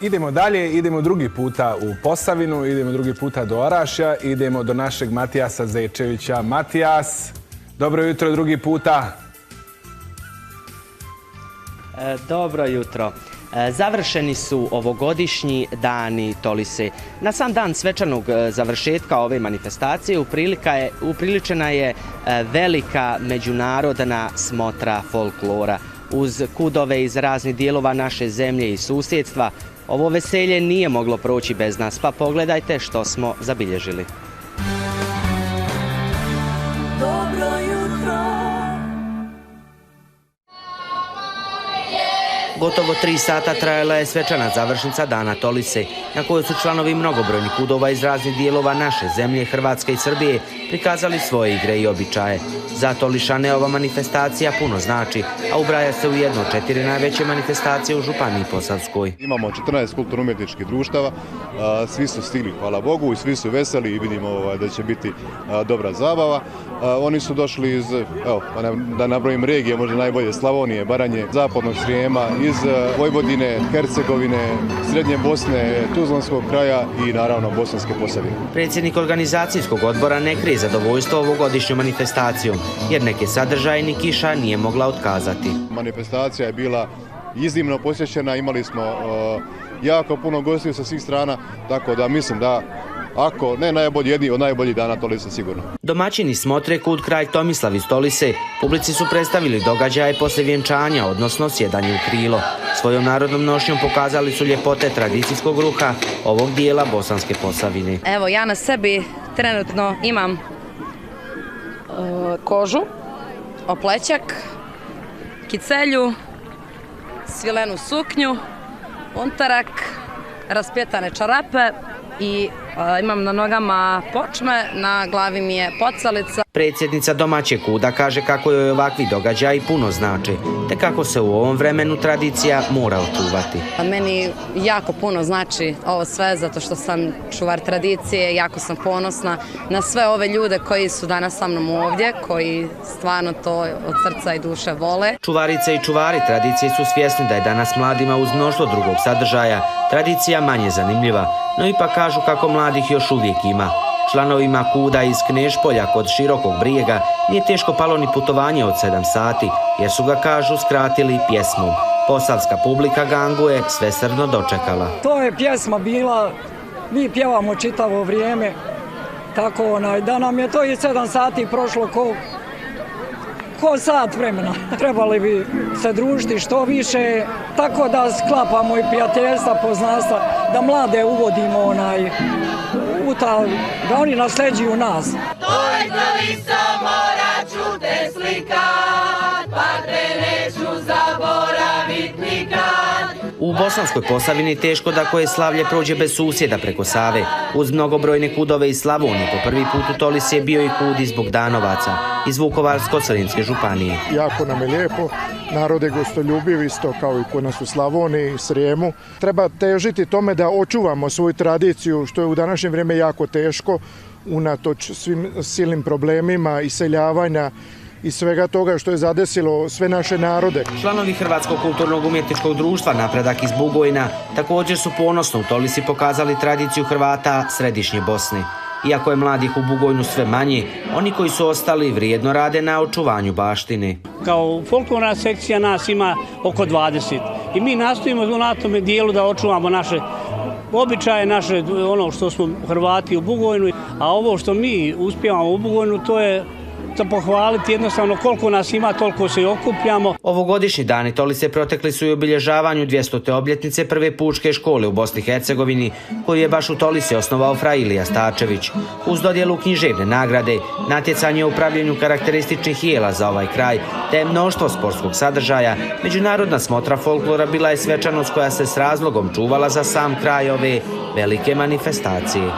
Idemo dalje, idemo drugi puta u Posavinu, idemo drugi puta do Orašja, idemo do našeg Matijasa Zečevića. Matijas, dobro jutro drugi puta. Dobro jutro. Završeni su ovogodišnji dani Tolise. Na sam dan svečanog završetka ove manifestacije upriličena je velika međunarodna smotra folklora. Uz kudove iz raznih dijelova naše zemlje i susjedstva, ovo veselje nije moglo proći bez nas, pa pogledajte što smo zabilježili. Dobro jutro. Gotovo 3 sata trajala je svečana završnica Dana Tolise, na kojoj su članovi mnogobrojnih kudova iz raznih dijelova naše zemlje, Hrvatske i Srbije, prikazali svoje igre i običaje. Za Tolišane ova manifestacija puno znači, a ubraja se u jedno od 4 najveće manifestacije u Županiji Posavskoj. Imamo 14 kulturno-umjetničkih društava, svi su stigli, hvala Bogu, i svi su veseli i vidimo da će biti dobra zabava. Oni su došli iz, evo, da nabrojim regije, možda najbolje Slavonije, Baranje, Zapadnog Srijema, iz Vojvodine, Hercegovine, Srednje Bosne, Tuzlanskog kraja i naravno Bosanske Posavine. Predsjednik organizacijskog odbora ne krije zadovoljstvo ovogodišnjom manifestacijom, jer neke sadržaje ni kiša nije mogla otkazati. Manifestacija je bila iznimno posjećena, imali smo jako puno gostiju sa svih strana, tako da mislim da ako ne najbolji, jedni od najboljih dana Tolise sigurno. Domaćini smotre kud kralj Tomislav iz Tolise publici su predstavili događaje poslije vjenčanja, odnosno sjedanje u krilo. Svojom narodnom nošnjom pokazali su ljepote tradicijskog ruha ovog dijela Bosanske Posavine. Evo, ja na sebi trenutno imam kožu, oplećak, kicelju, svilenu suknju, untarak, raspjetane čarape i imam na nogama počme, na glavi mi je pocalica. Predsjednica domaćeg kuda kaže kako joj ovakvi događaji puno znače, te kako se u ovom vremenu tradicija mora očuvati. Meni jako puno znači ovo sve, zato što sam čuvar tradicije, jako sam ponosna na sve ove ljude koji su danas sa mnom ovdje, koji stvarno to od srca i duše vole. Čuvarice i čuvari tradicije su svjesni da je danas mladima uz mnoštvo drugog sadržaja tradicija manje zanimljiva, no ipak kažu kako mladih još uvijek ima. Članovima kuda iz Knežpolja kod Širokog Brijega nije teško palo ni putovanje od 7 sati, jer su ga, kažu, skratili pjesmom. Posavska publika Gangu je svesrdno dočekala. To je pjesma bila, mi pjevamo čitavo vrijeme, tako da nam je to i 7 sati prošlo ko sat vremena. Trebali bi se družiti što više, tako da sklapamo i prijateljstva, poznanstva, da mlade uvodimo da oni nasljeđuju nas. Oj, Tolisa, morat ću te slikat, pa te neću zaboravit nikad. U Bosanskoj Posavini teško da koje slavlje prođe bez susjeda preko Save. Uz mnogobrojne kudove iz Slavonije po prvi put u Tolisi je bio i kud iz Bogdanovaca, iz Vukovarsko-srijemske županije. Jako nam je lijepo, narod je gostoljubiv isto kao i kod nas u Slavoniji i Srijemu. Treba težiti tome da očuvamo svoju tradiciju, što je u današnje vrijeme jako teško, unatoč svim silnim problemima, iseljavanja i svega toga što je zadesilo sve naše narode. Članovi Hrvatskog kulturnog umjetničkog društva Napredak iz Bugojna također su ponosno u Tolisi pokazali tradiciju Hrvata Središnje Bosne. Iako je mladih u Bugojnu sve manje, oni koji su ostali vrijedno rade na očuvanju baštine. Kao folklorna sekcija nas ima oko 20 i mi nastojimo na tome dijelu da očuvamo naše običaje, naše ono što smo Hrvati u Bugojnu, a ovo što mi uspijevamo u Bugojnu to je za pohvaliti, jednostavno koliko nas ima, toliko se i okupljamo. Ovogodišnji dani Tolise protekli su i obilježavanju 200. obljetnice prve pučke škole u Bosni i Hercegovini, koju je baš u Tolisi osnovao fra Ilija Stačević. Uz dodjelu književne nagrade, natjecanje u upravljanju karakterističnih jela za ovaj kraj, te mnoštvo sportskog sadržaja, međunarodna smotra folklora bila je svečanost koja se s razlogom čuvala za sam kraj ove velike manifestacije.